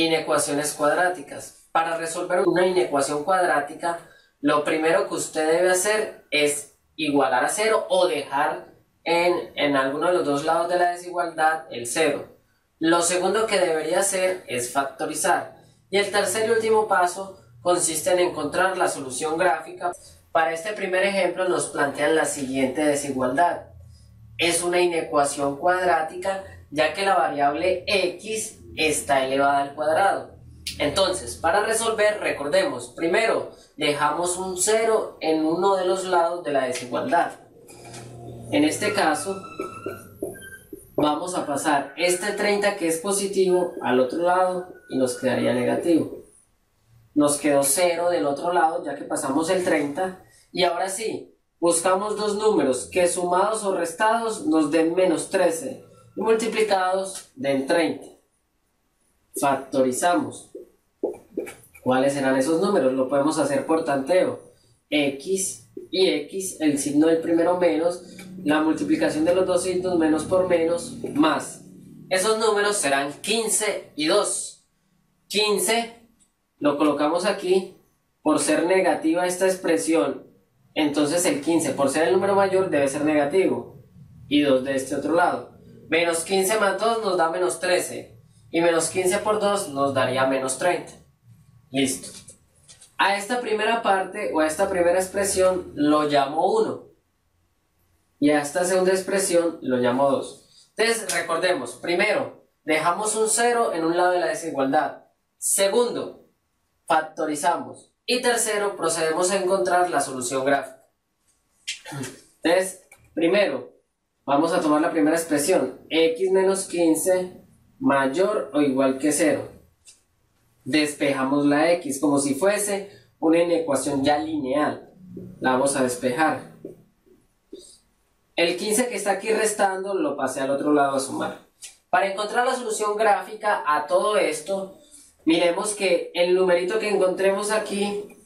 Inecuaciones cuadráticas. Para resolver una inecuación cuadrática, lo primero que usted debe hacer es igualar a cero o dejar en alguno de los dos lados de la desigualdad el cero. Lo segundo que debería hacer es factorizar. Y el tercer y último paso consiste en encontrar la solución gráfica. Para este primer ejemplo nos plantean la siguiente desigualdad. Es una inecuación cuadrática ya que la variable x está elevada al cuadrado. Entonces, para resolver, recordemos, primero dejamos un 0 en uno de los lados de la desigualdad. En este caso, vamos a pasar este 30 que es positivo al otro lado y nos quedaría negativo. Nos quedó 0 del otro lado ya que pasamos el 30 y ahora sí, buscamos dos números que sumados o restados nos den menos 13 y multiplicados den 30. Factorizamos. ¿Cuáles serán esos números? Lo podemos hacer por tanteo. X y x, el signo del primero menos, la multiplicación de los dos signos menos por menos, más. Esos números serán 15 y 2. 15 lo colocamos aquí por ser negativa esta expresión. Entonces el 15 por ser el número mayor debe ser negativo. Y 2 de este otro lado. Menos 15 más 2 nos da menos 13. Y menos 15 por 2 nos daría menos 30. Listo. A esta primera parte o a esta primera expresión lo llamo 1. Y a esta segunda expresión lo llamo 2. Entonces recordemos, primero dejamos un 0 en un lado de la desigualdad. Segundo, factorizamos. Y tercero, procedemos a encontrar la solución gráfica. Entonces, primero, vamos a tomar la primera expresión. X menos 15 mayor o igual que 0. Despejamos la x como si fuese una inecuación ya lineal. La vamos a despejar. El 15 que está aquí restando lo pasé al otro lado a sumar. Para encontrar la solución gráfica a todo esto, miremos que el numerito que encontremos aquí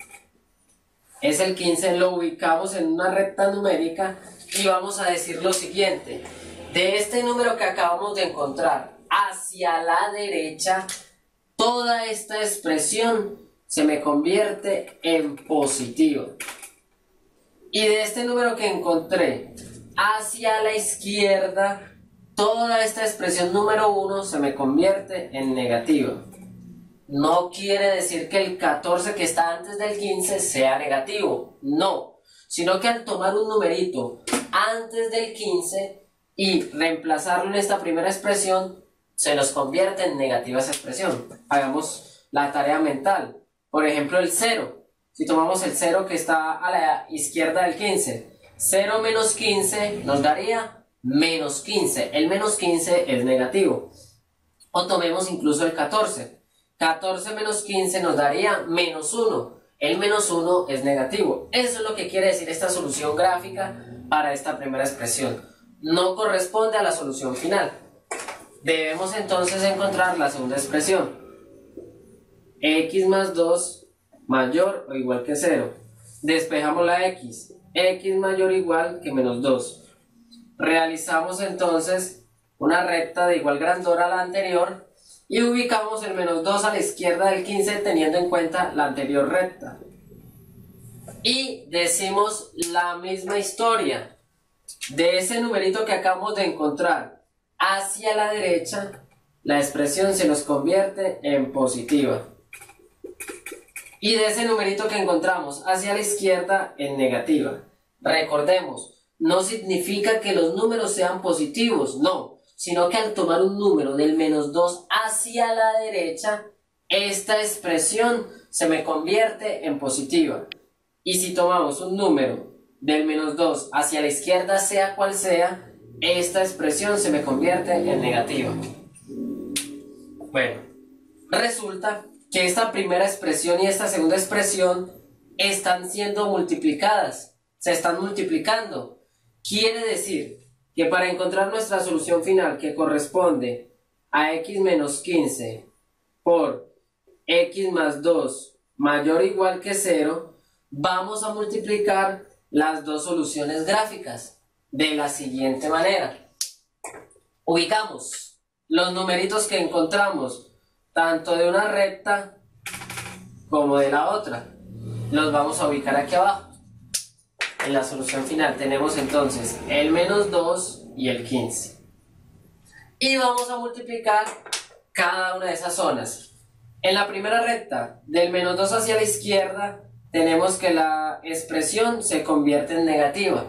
es el 15, lo ubicamos en una recta numérica y vamos a decir lo siguiente. De este número que acabamos de encontrar hacia la derecha, toda esta expresión se me convierte en positiva. Y de este número que encontré hacia la izquierda, toda esta expresión número 1 se me convierte en negativa. No quiere decir que el 14 que está antes del 15 sea negativo, no, sino que al tomar un numerito antes del 15 y reemplazarlo en esta primera expresión, se nos convierte en negativa esa expresión. Hagamos la tarea mental. Por ejemplo, el 0. Si tomamos el 0 que está a la izquierda del 15, 0 menos 15 nos daría menos 15. El menos 15 es negativo. O tomemos incluso el 14. 14 menos 15 nos daría menos 1. El menos 1 es negativo. Eso es lo que quiere decir esta solución gráfica para esta primera expresión. No corresponde a la solución final. Debemos entonces encontrar la segunda expresión. X más 2 mayor o igual que 0. Despejamos la x. X mayor o igual que menos 2. Realizamos entonces una recta de igual grandor a la anterior y ubicamos el menos 2 a la izquierda del 15 teniendo en cuenta la anterior recta. Y decimos la misma historia. De ese numerito que acabamos de encontrar hacia la derecha, la expresión se nos convierte en positiva. Y de ese numerito que encontramos hacia la izquierda, en negativa. Recordemos, no significa que los números sean positivos, no, sino que al tomar un número del menos 2 hacia la derecha, esta expresión se me convierte en positiva. Y si tomamos un número del menos 2 hacia la izquierda, sea cual sea, esta expresión se me convierte en negativa. Bueno, resulta que esta primera expresión y esta segunda expresión están siendo multiplicadas, se están multiplicando. Quiere decir que para encontrar nuestra solución final, que corresponde a x menos 15 por x más 2 mayor o igual que 0, vamos a multiplicar las dos soluciones gráficas de la siguiente manera. Ubicamos los numeritos que encontramos tanto de una recta como de la otra. Los vamos a ubicar aquí abajo. En la solución final tenemos entonces el menos 2 y el 15. Y vamos a multiplicar cada una de esas zonas. En la primera recta, del menos 2 hacia la izquierda, tenemos que la expresión se convierte en negativa.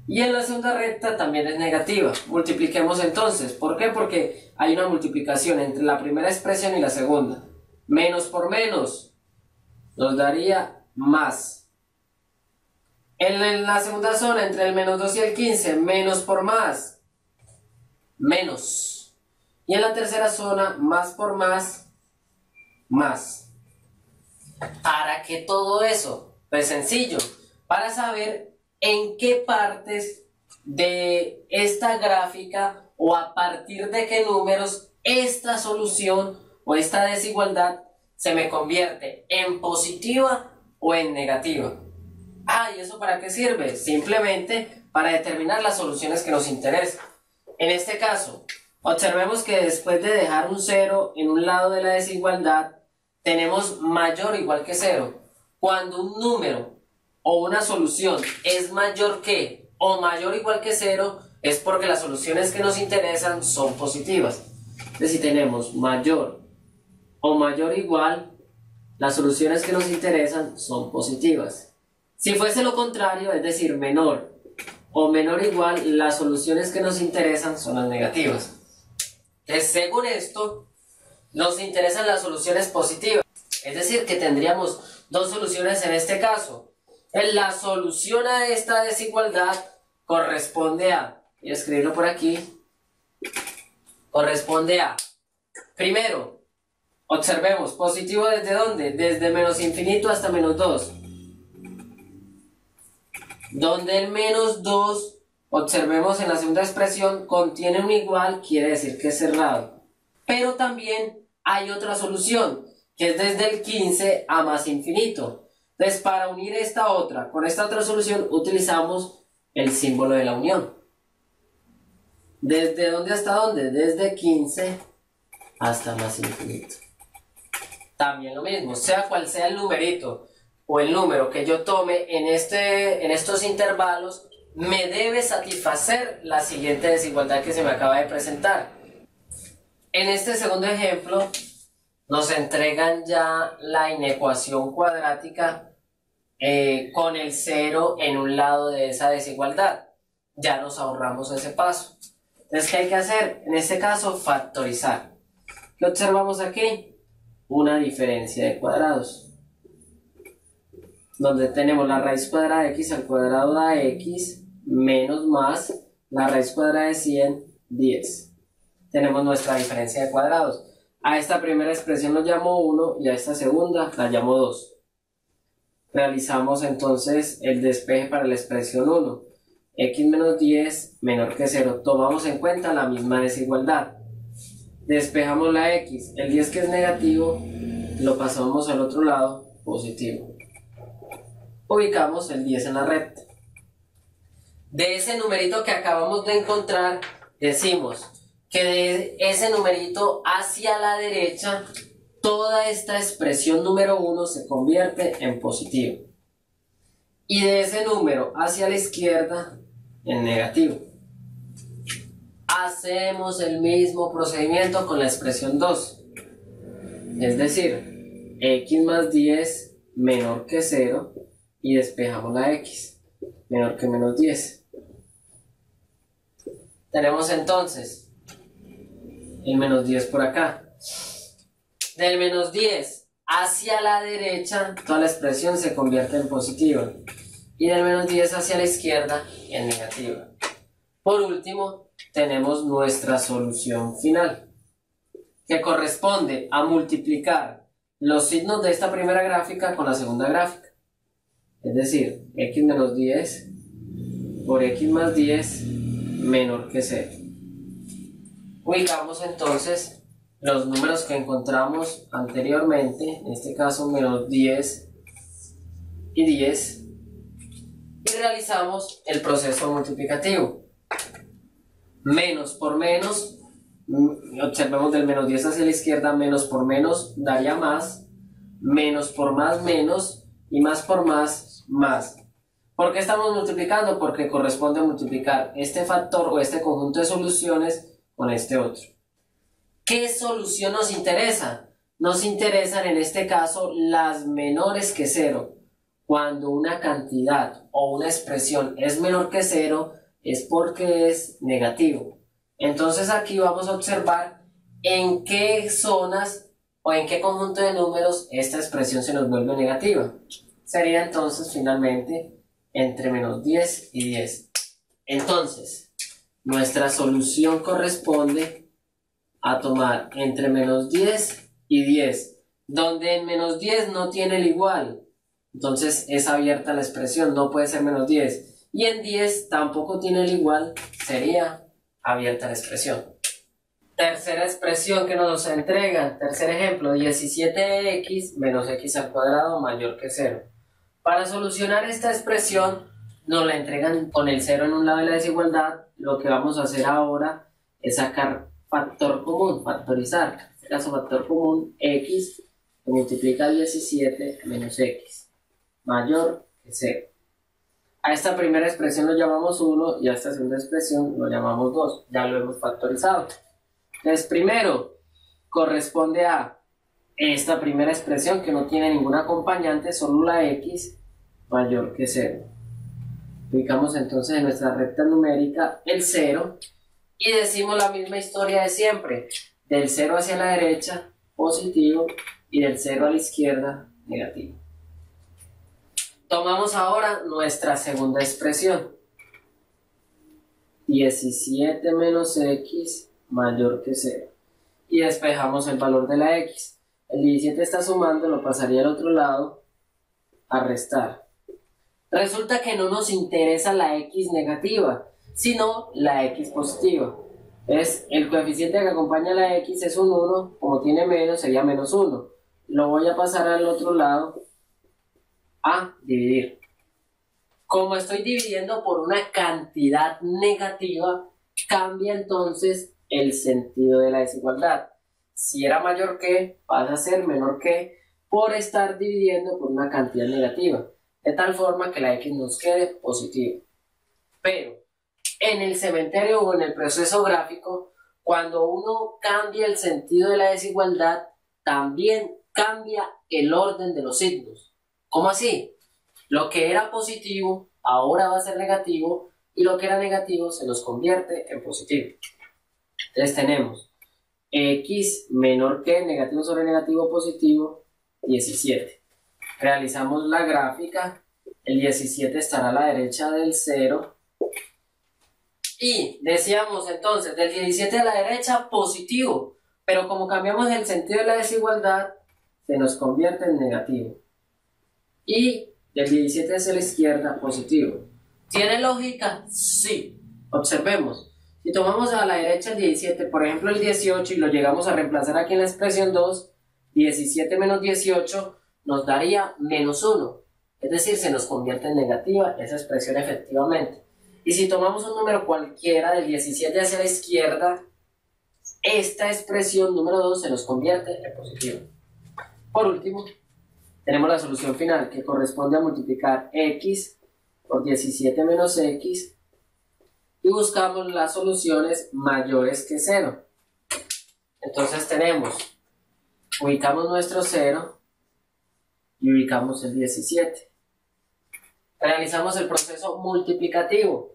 Y en la segunda recta también es negativa. Multipliquemos entonces. ¿Por qué? Porque hay una multiplicación entre la primera expresión y la segunda. Menos por menos nos daría más. En la segunda zona, entre el menos 2 y el 15, menos por más, menos. Y en la tercera zona, más por más, más. ¿Para qué todo eso? Pues sencillo, para saber en qué partes de esta gráfica o a partir de qué números esta solución o esta desigualdad se me convierte en positiva o en negativa. ¿Y eso para qué sirve? Simplemente para determinar las soluciones que nos interesan. En este caso, observemos que después de dejar un 0 en un lado de la desigualdad, tenemos mayor o igual que 0. Cuando un número o una solución es mayor que o mayor o igual que 0, es porque las soluciones que nos interesan son positivas. Entonces, si tenemos mayor o mayor o igual, las soluciones que nos interesan son positivas. Si fuese lo contrario, es decir, menor o menor o igual, las soluciones que nos interesan son las negativas. Entonces, según esto, nos interesan las soluciones positivas. Es decir, que tendríamos dos soluciones en este caso. La solución a esta desigualdad corresponde a, voy a escribirlo por aquí, corresponde a, primero, observemos, positivo ¿desde dónde? Desde menos infinito hasta menos 2. Donde el menos 2, observemos en la segunda expresión, contiene un igual, quiere decir que es cerrado. Pero también hay otra solución, que es desde el 15 a más infinito. Entonces, para unir esta otra con esta otra solución, utilizamos el símbolo de la unión. ¿Desde dónde hasta dónde? Desde 15 hasta más infinito. También lo mismo, sea cual sea el numerito o el número que yo tome en estos intervalos, me debe satisfacer la siguiente desigualdad que se me acaba de presentar. En este segundo ejemplo, nos entregan ya la inecuación cuadrática con el 0 en un lado de esa desigualdad. Ya nos ahorramos ese paso. Entonces, ¿qué hay que hacer? En este caso, factorizar. ¿Qué observamos aquí? Una diferencia de cuadrados, donde tenemos la raíz cuadrada de x al cuadrado da x menos más la raíz cuadrada de 100, 10. Tenemos nuestra diferencia de cuadrados. A esta primera expresión lo llamo 1 y a esta segunda la llamo 2. Realizamos entonces el despeje para la expresión 1. X menos 10 menor que 0. Tomamos en cuenta la misma desigualdad. Despejamos la x. El 10 que es negativo lo pasamos al otro lado, positivo. Ubicamos el 10 en la recta. De ese numerito que acabamos de encontrar, decimos que de ese numerito hacia la derecha, toda esta expresión número 1 se convierte en positivo. Y de ese número hacia la izquierda, en negativo. Hacemos el mismo procedimiento con la expresión 2. Es decir, x más 10 menor que 0 y despejamos la x, menor que menos 10. Tenemos entonces el menos 10 por acá. Del menos 10 hacia la derecha, toda la expresión se convierte en positiva. Y del menos 10 hacia la izquierda, en negativa. Por último, tenemos nuestra solución final, que corresponde a multiplicar los signos de esta primera gráfica con la segunda gráfica. Es decir, x menos 10 por x más 10 menor que 0. Ubicamos entonces los números que encontramos anteriormente, en este caso menos 10 y 10, y realizamos el proceso multiplicativo. Menos por menos Observemos del menos 10 hacia la izquierda, menos por menos daría más, menos por más menos, y más por más, más. ¿Por qué estamos multiplicando? Porque corresponde multiplicar este factor o este conjunto de soluciones con este otro. ¿Qué solución nos interesa? Nos interesan en este caso las menores que 0. Cuando una cantidad o una expresión es menor que 0 es porque es negativo. Entonces aquí vamos a observar en qué zonas o en qué conjunto de números esta expresión se nos vuelve negativa. Sería entonces finalmente entre menos 10 y 10. Entonces, nuestra solución corresponde a tomar entre menos 10 y 10, donde en menos 10 no tiene el igual, entonces es abierta la expresión, no puede ser menos 10, y en 10 tampoco tiene el igual, sería abierta la expresión. Tercera expresión que nos entrega, tercer ejemplo, 17x menos x al cuadrado mayor que 0. Para solucionar esta expresión nos la entregan con el 0 en un lado de la desigualdad. Lo que vamos a hacer ahora es sacar factor común, factorizar. En este caso factor común, x que multiplica 17 menos x mayor que 0. A esta primera expresión lo llamamos 1 y a esta segunda expresión lo llamamos 2. Ya lo hemos factorizado. Entonces primero corresponde a esta primera expresión que no tiene ningún acompañante, solo la x mayor que 0. Ubicamos entonces en nuestra recta numérica el 0 y decimos la misma historia de siempre. Del 0 hacia la derecha, positivo, y del 0 a la izquierda, negativo. Tomamos ahora nuestra segunda expresión. 17 menos x mayor que 0. Y despejamos el valor de la x. El 17 está sumando, lo pasaría al otro lado a restar. Resulta que no nos interesa la x negativa, sino la x positiva. Es el coeficiente que acompaña a la x es un 1, como tiene menos sería menos 1. Lo voy a pasar al otro lado a dividir. Como estoy dividiendo por una cantidad negativa, cambia entonces el sentido de la desigualdad. Si era mayor que, pasa a ser menor que, por estar dividiendo por una cantidad negativa, de tal forma que la x nos quede positiva. Pero en el cementerio o en el proceso gráfico, cuando uno cambia el sentido de la desigualdad, también cambia el orden de los signos. ¿Cómo así? Lo que era positivo ahora va a ser negativo y lo que era negativo se nos convierte en positivo. Entonces tenemos x menor que, negativo sobre negativo, positivo, 17. Realizamos la gráfica, el 17 estará a la derecha del 0. Y decíamos entonces, del 17 a la derecha, positivo. Pero como cambiamos el sentido de la desigualdad, se nos convierte en negativo. Y del 17 hacia la izquierda, positivo. ¿Tiene lógica? Sí. Observemos. Si tomamos a la derecha el 17, por ejemplo el 18, y lo llegamos a reemplazar aquí en la expresión 2, 17 menos 18 nos daría menos 1. Es decir, se nos convierte en negativa esa expresión efectivamente. Y si tomamos un número cualquiera del 17 hacia la izquierda, esta expresión número 2 se nos convierte en positivo. Por último, tenemos la solución final que corresponde a multiplicar x por 17 menos x y buscamos las soluciones mayores que 0. Entonces ubicamos nuestro 0 y ubicamos el 17. Realizamos el proceso multiplicativo.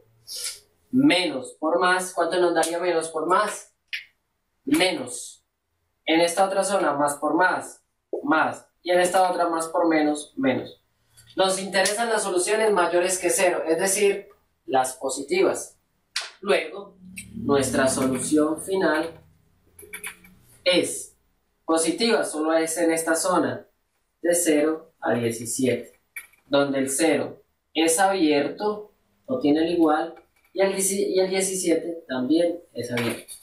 Menos por más, ¿cuánto nos daría menos por más? Menos. En esta otra zona, más por más, más. Y en esta otra, más por menos, menos. Nos interesan las soluciones mayores que 0, es decir, las positivas. Luego, nuestra solución final es positiva, solo es en esta zona, de 0 a 17, donde el 0 es abierto, no tiene el igual, y el 17 también es abierto.